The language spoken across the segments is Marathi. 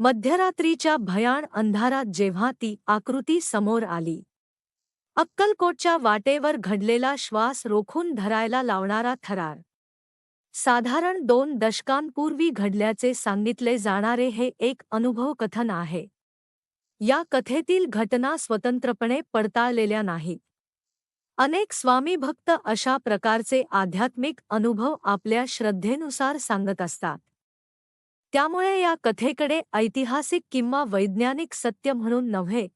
मध्यरात्रीच्या भयाण अंधारात जेव्हा ती आकृती समोर आली, अक्कलकोटच्या वाटेवर घडलेला श्वास रोखून धरायला लावणारा थरार, साधारण 2 दशकांपूर्वी घडल्याचे सांगितले जाणारे हे एक अनुभवकथन आहे. या कथेतील घटना स्वतंत्रपणे पडताळलेल्या नाहीत. अनेक स्वामीभक्त अशा प्रकारचे आध्यात्मिक अनुभव आपल्या श्रद्धेनुसार सांगत असतात. त्यामुळे या कथेकडे ऐतिहासिक किंवा वैज्ञानिक सत्य म्हणून नव्हे,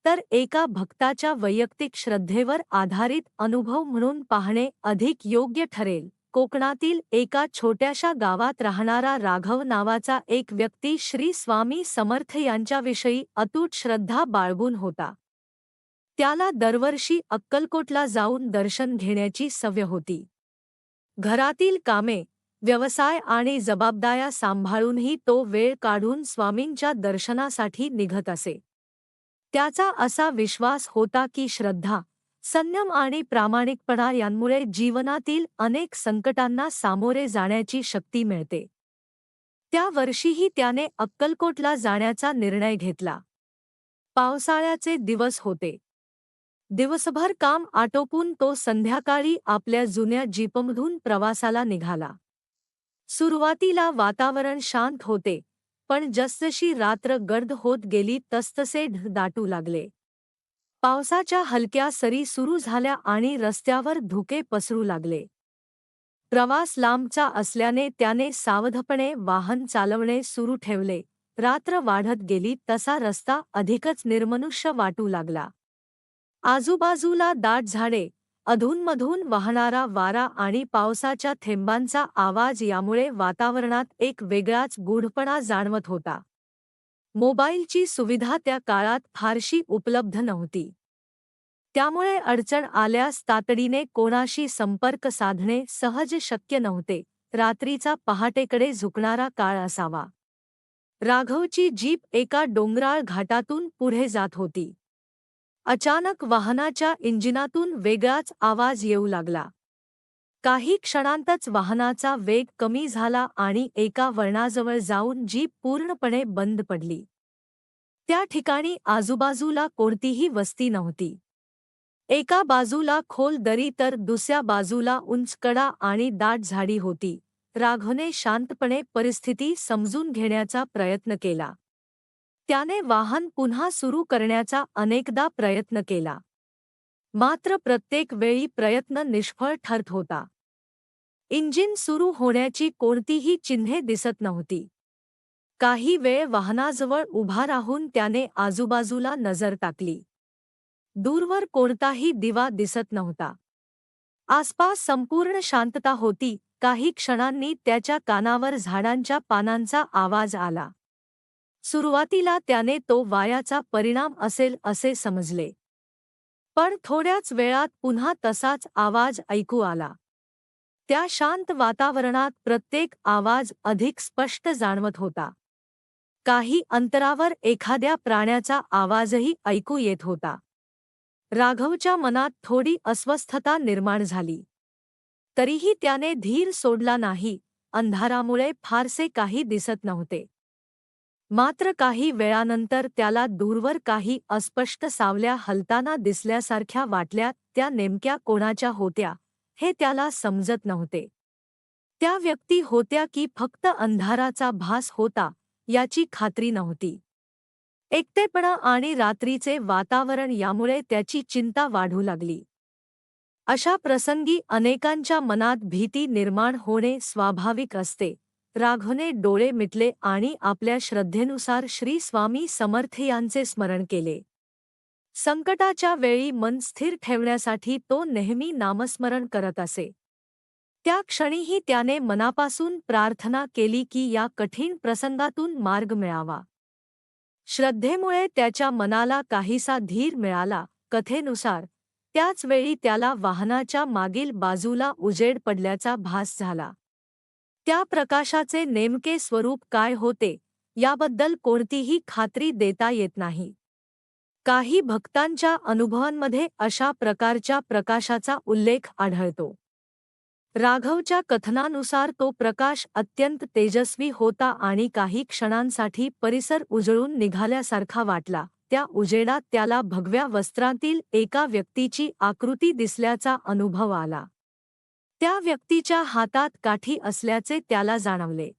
तर एका भक्ताच्या वैयक्तिक श्रद्धेवर आधारित अनुभव म्हणून पाहणे अधिक योग्य ठरेल. कोकणातील एका छोट्याशा गावात राहणारा राघव नावाचा एक व्यक्ती श्री स्वामी समर्थ यांच्याविषयी अतूट श्रद्धा बाळगून होता. त्याला दरवर्षी अक्कलकोटला जाऊन दर्शन घेण्याची सवय होती. घरातील कामे, व्यवसाय आणि जबाबदाऱ्या सांभाळूनही तो वेळ काढून स्वामींच्या दर्शनासाठी निघत असे. त्याचा असा विश्वास होता की श्रद्धा, संयम आणि प्रामाणिकपणा यांमुळे जीवनातील अनेक संकटांना सामोरे जाण्याची शक्ती मिळते. त्या वर्षीही त्याने अक्कलकोटला जाण्याचा निर्णय घेतला. पावसाळ्याचे दिवस होते. दिवसभर काम आटोपून तो संध्याकाळी आपल्या जुन्या जीपमधून प्रवासाला निघाला. सुरुवातीला वातावरण शांत होते, पण जसजशी रात्र गर्द होत गेली तसतसे ढग दाटू लागले. पावसाच्या हलक्या सरी सुरू झाल्या आणि रस्त्यावर धुके पसरू लागले. प्रवास लांबचा असल्याने त्याने सावधपणे वाहन चालवणे सुरू ठेवले. रात्र वाढत गेली तसा रस्ता अधिकच निर्मनुष्य वाटू लागला. आजूबाजूला दाट झाडे, अधूनमधून वाहणारा वारा आणि पावसाच्या थेंबांचा आवाज यामुळे वातावरणात एक वेगळाच गूढपणा जाणवत होता. मोबाईलची सुविधा त्या काळात फारशी उपलब्ध नव्हती. त्यामुळे अडचण आल्यास तातडीने कोणाशी संपर्क साधणे सहज शक्य नव्हते. रात्रीचा पहाटेकडे झुकणारा काळ असावा. राघवची जीप एका डोंगराळ घाटातून पुढे जात होती. अचानक वाहनाच्या इंजिनातून वेगळाच आवाज येऊ लागला. काही क्षणांतच वाहनाचा वेग कमी झाला आणि एका वळणाजवळ जाऊन जीप पूर्णपणे बंद पडली. त्या ठिकाणी आजूबाजूला कोणतीही वस्ती नव्हती. एका बाजूला खोल दरी तर दुसऱ्या बाजूला उंच कडा आणि दाट झाडी होती. राघवने शांतपणे परिस्थिती समजून घेण्याचा प्रयत्न केला. त्याने वाहन पुन्हा सुरू करण्याचा अनेकदा प्रयत्न केला. मात्र प्रत्येक वेळी प्रयत्न निष्फळ ठरत होता. इंजिन सुरू होण्याची कोणतीही चिन्हे दिसत नव्हती. काही वेळ वाहनाजवळ उभा राहून त्याने आजूबाजूला नजर टाकली. दूरवर कोणताही दिवा दिसत नव्हता. आसपास संपूर्ण शांतता होती. काही क्षणांनी त्याच्या कानावर झाडांच्या पानांचा आवाज आला. सुरुवातीला त्याने तो वाऱ्याचा परिणाम असेल असे समजले. पण थोड्याच वेळात पुन्हा तसाच आवाज ऐकू आला. त्या शांत वातावरणात प्रत्येक आवाज अधिक स्पष्ट जाणवत होता. काही अंतरावर एखाद्या प्राण्याचा आवाजही ऐकू येत होता. राघवच्या मनात थोडी अस्वस्थता निर्माण झाली. तरीही त्याने धीर सोडला नाही. अंधारामुळे फारसे काही दिसत नव्हते. मात्र काही वेळानंतर त्याला दूरवर काही अस्पष्ट सावल्या हलताना दिसल्यासारख्या वाटल्या. त्या नेमक्या कोणाच्या होत्या हे त्याला समजत नव्हते. त्या व्यक्ती होत्या की फक्त अंधाराचा भास होता याची खात्री नव्हती. एकटेपणा आणि रात्रीचे वातावरण यामुळे त्याची चिंता वाढू लागली. अशा प्रसंगी अनेकांच्या मनात भीती निर्माण होणे स्वाभाविक असते. राघवने डोळे मिटले आणि आपल्या श्रद्धेनुसार श्री स्वामी समर्थ यांचे स्मरण केले. संकटाच्या वेळी मन स्थिर ठेवण्यासाठी तो नेहमी नामस्मरण करत असे. त्या क्षणीही त्याने मनापासून प्रार्थना केली की या कठीण प्रसंगातून मार्ग मिळावा. श्रद्धेमुळे त्याच्या मनाला काहीसा धीर मिळाला. कथेनुसार त्याच वेळी त्याला वाहनाच्या मागील बाजूला उजेड पडल्याचा भास झाला. त्या प्रकाशाचे नेमके स्वरूप काय होते याबद्दल कोणतीही खात्री देता येत नाही. काही भक्तांच्या अनुभवांमध्ये अशा प्रकारच्या प्रकाशाचा उल्लेख आढळतो. राघवच्या कथनानुसार तो प्रकाश अत्यंत तेजस्वी होता आणि काही क्षणांसाठी परिसर उजळून निघाल्यासारखा वाटला. त्या उजेडात त्याला भगव्या वस्त्रांतील एका व्यक्तीची आकृती दिसल्याचा अनुभव आला. त्या व्यक्तीच्या हातात काठी असल्याचे त्याला जाणवले.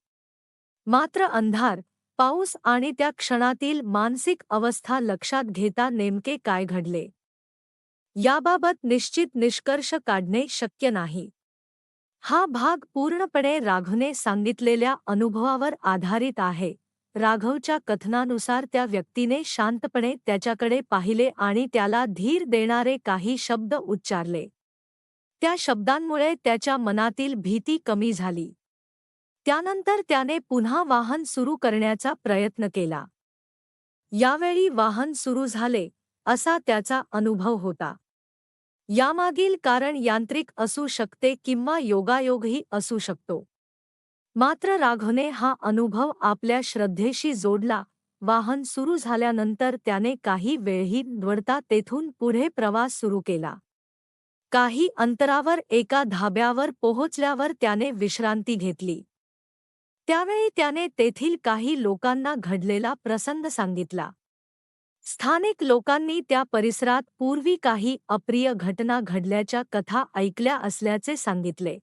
मात्र अंधार, पाऊस आणि त्या क्षणातील मानसिक अवस्था लक्षात घेता नेमके काय घडले याबाबत निश्चित निष्कर्ष काढणे शक्य नाही. हा भाग पूर्णपणे राघवने सांगितलेल्या अनुभवावर आधारित आहे. राघवच्या कथनानुसार त्या व्यक्तीने शांतपणे त्याच्याकडे पाहिले आणि त्याला धीर देणारे काही शब्द उच्चारले. त्या शब्दांमुळे त्याच्या मनातील भीती कमी झाली. त्यानंतर त्याने पुन्हा वाहन सुरू करण्याचा प्रयत्न केला. यावेळी वाहन सुरू झाले असा त्याचा अनुभव होता. यामागील कारण यांत्रिक असू शकते किंवा योगायोगही असू शकतो. मात्र राघवने हा अनुभव आपल्या श्रद्धेशी जोडला. वाहन सुरू झाल्यानंतर त्याने काही वेळही निवडता तेथून पुढे प्रवास सुरू केला. काही अंतरावर एका धाब्यावर पोहोचल्यावर त्याने विश्रांती घेतली. त्यावेळी त्याने तेथील काही लोकांना घडलेला प्रसंग सांगितला. स्थानिक लोकांनी त्या परिसरात पूर्वी काही अप्रिय घटना घडल्याच्या कथा ऐकल्या असल्याचे सांगितले.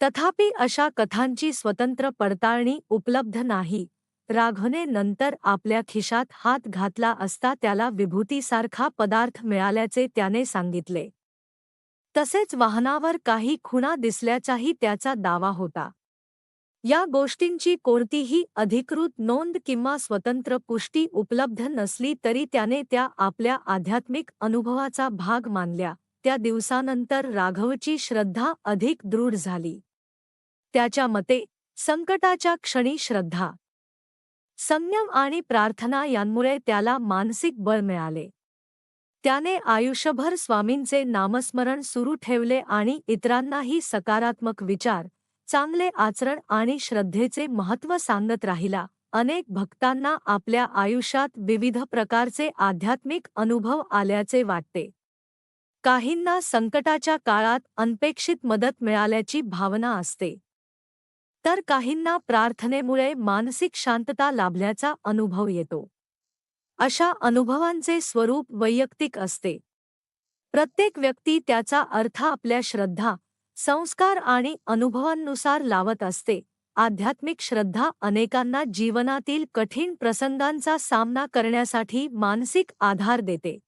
तथापि अशा कथांची स्वतंत्र पडताळणी उपलब्ध नाही. राघवने नंतर आपल्या खिशात हात घातला असता त्याला विभूतीसारखा पदार्थ मिळाल्याचे त्याने सांगितले. तसेच वाहनावर काही खुणा दिसल्याचाही त्याचा दावा होता. या गोष्टींची कोणतीही अधिकृत नोंद किंवा स्वतंत्र पुष्टी उपलब्ध नसली तरी त्याने त्या आपल्या आध्यात्मिक अनुभवाचा भाग मानल्या. त्या दिवसानंतर राघवची श्रद्धा अधिक दृढ झाली. त्याच्या मते संकटाच्या क्षणी श्रद्धा, संयम आणि प्रार्थना यांमुळे त्याला मानसिक बळ मिळाले. त्याने आयुष्यभर स्वामींचे नामस्मरण सुरू ठेवले आणि इतरांनाही सकारात्मक विचार, चांगले आचरण आणि श्रद्धेचे महत्त्व सांगत राहिला. अनेक भक्तांना आपल्या आयुष्यात विविध प्रकारचे आध्यात्मिक अनुभव आल्याचे वाटते. काहींना संकटाच्या काळात अनपेक्षित मदत मिळाल्याची भावना असते, तर काहींना प्रार्थनेमुळे मानसिक शांतता लाभल्याचा अनुभव येतो. अशा अनुभवांचे स्वरूप वैयक्तिक असते. प्रत्येक व्यक्ती त्याचा अर्थ आपल्या श्रद्धा, संस्कार आणि अनुभवांनुसार लावत असते. आध्यात्मिक श्रद्धा अनेकांना जीवनातील कठीण प्रसंगांचा सामना करण्यासाठी मानसिक आधार देते.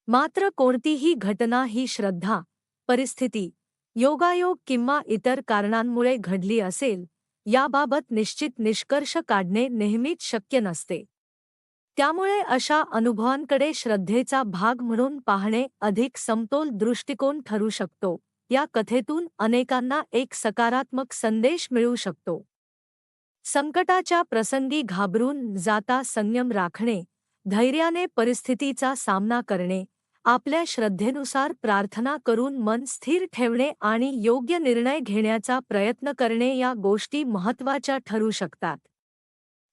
मात्र कोणतीही घटना ही श्रद्धा, परिस्थिती, योगायोग किंवा इतर कारणांमुळे घडली असेल याबाबत निश्चित निष्कर्ष काढणे नेहमीच शक्य नसते. त्यामुळे अशा अनुभवांकडे श्रद्धेचा भाग म्हणून पाहणे अधिक समतोल दृष्टिकोन ठरू शकतो. या कथेतून अनेकांना एक सकारात्मक संदेश मिळू शकतो. संकटाच्या प्रसंगी घाबरून जाता संयम राखणे, धैर्याने परिस्थितीचा सामना करणे, आपल्या श्रद्धेनुसार प्रार्थना करून मन स्थिर ठेवणे आणि योग्य निर्णय घेण्याचा प्रयत्न करणे या गोष्टी महत्त्वाच्या ठरू शकतात.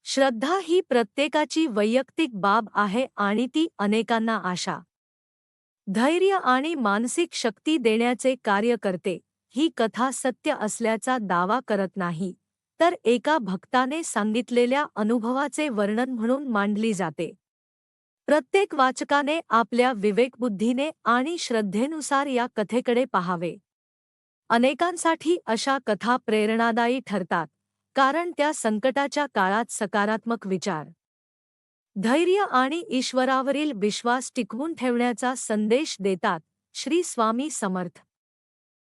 श्रद्धा ही प्रत्येकाची वैयक्तिक बाब आहे आणि ती अनेकांना आशा, धैर्य आणि मानसिक शक्ती देण्याचे कार्य करते. ही कथा सत्य असल्याचा दावा करत नाही, तर एका भक्ताने सांगितलेल्या अनुभवाचे वर्णन म्हणून मांडली जाते. प्रत्येक वाचकाने आपल्या विवेकबुद्धीने आणि श्रद्धेनुसार या कथेकडे पाहावे. अनेकांसाठी अशा कथा प्रेरणादायी ठरतात, कारण त्या संकटाच्या काळात सकारात्मक विचार, धैर्य आणि ईश्वरावरील विश्वास टिकवून ठेवण्याचा संदेश देतात. श्री स्वामी समर्थ.